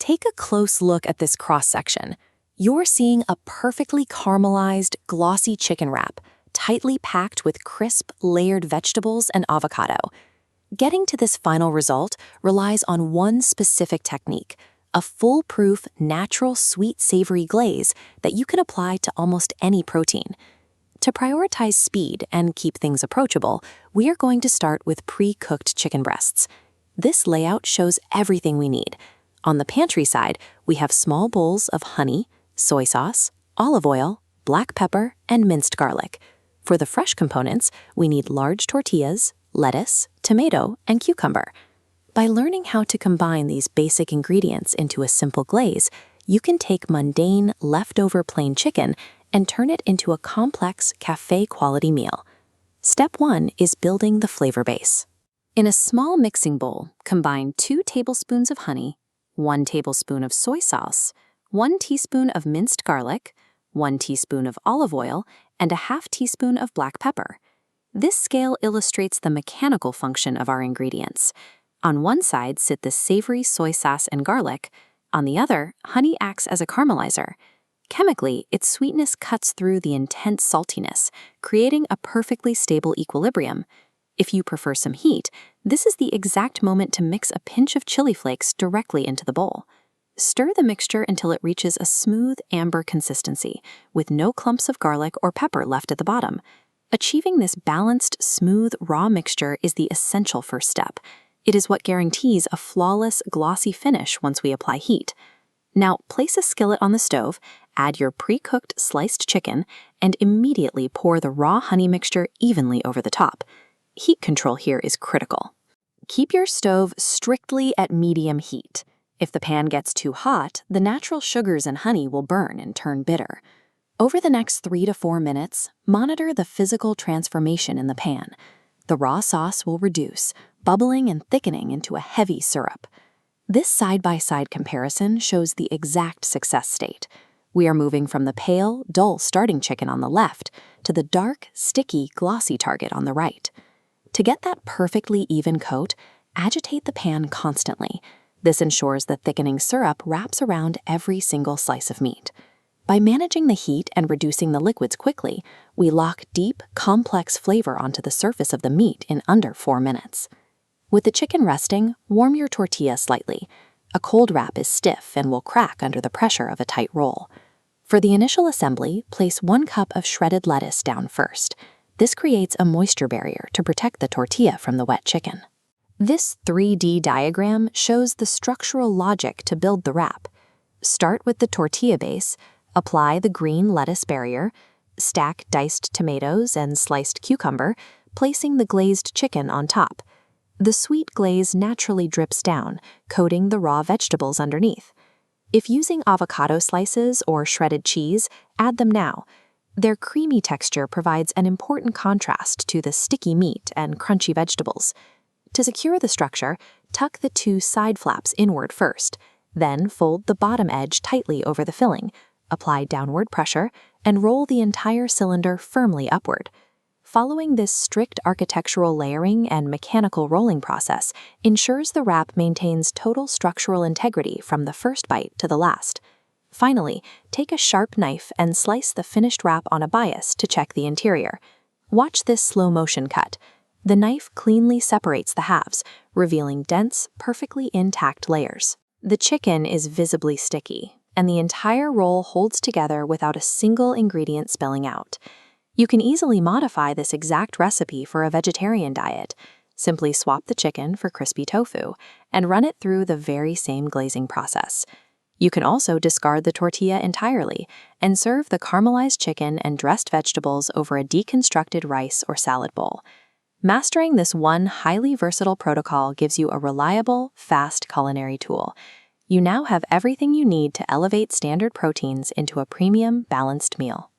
Take a close look at this cross-section. You're seeing a perfectly caramelized, glossy chicken wrap, tightly packed with crisp, layered vegetables and avocado. Getting to this final result relies on one specific technique, a foolproof, natural, sweet, savory glaze that you can apply to almost any protein. To prioritize speed and keep things approachable, we are going to start with pre-cooked chicken breasts. This layout shows everything we need. On the pantry side, we have small bowls of honey, soy sauce, olive oil, black pepper, and minced garlic. For the fresh components, we need large tortillas, lettuce, tomato, and cucumber. By learning how to combine these basic ingredients into a simple glaze, you can take mundane, leftover plain chicken and turn it into a complex, cafe-quality meal. Step 1 is building the flavor base. In a small mixing bowl, combine 2 tablespoons of honey, 1 tablespoon of soy sauce, 1 teaspoon of minced garlic, 1 teaspoon of olive oil, and a half teaspoon of black pepper. This scale illustrates the mechanical function of our ingredients. On one side sit the savory soy sauce and garlic. On the other, honey acts as a caramelizer. Chemically, its sweetness cuts through the intense saltiness, creating a perfectly stable equilibrium. If you prefer some heat, this is the exact moment to mix a pinch of chili flakes directly into the bowl. Stir the mixture until it reaches a smooth, amber consistency, with no clumps of garlic or pepper left at the bottom. Achieving this balanced, smooth, raw mixture is the essential first step. It is what guarantees a flawless, glossy finish once we apply heat. Now, place a skillet on the stove, add your pre-cooked sliced chicken, and immediately pour the raw honey mixture evenly over the top. Heat control here is critical. Keep your stove strictly at medium heat. If the pan gets too hot, the natural sugars and honey will burn and turn bitter. Over the next 3 to 4 minutes, monitor the physical transformation in the pan. The raw sauce will reduce, bubbling and thickening into a heavy syrup. This side-by-side comparison shows the exact success state. We are moving from the pale, dull starting chicken on the left to the dark, sticky, glossy target on the right. To get that perfectly even coat, agitate the pan constantly. This ensures the thickening syrup wraps around every single slice of meat. By managing the heat and reducing the liquids quickly, we lock deep, complex flavor onto the surface of the meat in under 4 minutes. With the chicken resting, warm your tortilla slightly. A cold wrap is stiff and will crack under the pressure of a tight roll. For the initial assembly, place 1 cup of shredded lettuce down first. This creates a moisture barrier to protect the tortilla from the wet chicken. This 3D diagram shows the structural logic to build the wrap. Start with the tortilla base, apply the green lettuce barrier, stack diced tomatoes and sliced cucumber, placing the glazed chicken on top. The sweet glaze naturally drips down, coating the raw vegetables underneath. If using avocado slices or shredded cheese, add them now. Their creamy texture provides an important contrast to the sticky meat and crunchy vegetables. To secure the structure, tuck the 2 side flaps inward first, then fold the bottom edge tightly over the filling, apply downward pressure, and roll the entire cylinder firmly upward. Following this strict architectural layering and mechanical rolling process ensures the wrap maintains total structural integrity from the first bite to the last. Finally, take a sharp knife and slice the finished wrap on a bias to check the interior. Watch this slow-motion cut. The knife cleanly separates the halves, revealing dense, perfectly intact layers. The chicken is visibly sticky, and the entire roll holds together without a single ingredient spilling out. You can easily modify this exact recipe for a vegetarian diet. Simply swap the chicken for crispy tofu and run it through the very same glazing process. You can also discard the tortilla entirely and serve the caramelized chicken and dressed vegetables over a deconstructed rice or salad bowl. Mastering this one highly versatile protocol gives you a reliable, fast culinary tool. You now have everything you need to elevate standard proteins into a premium, balanced meal.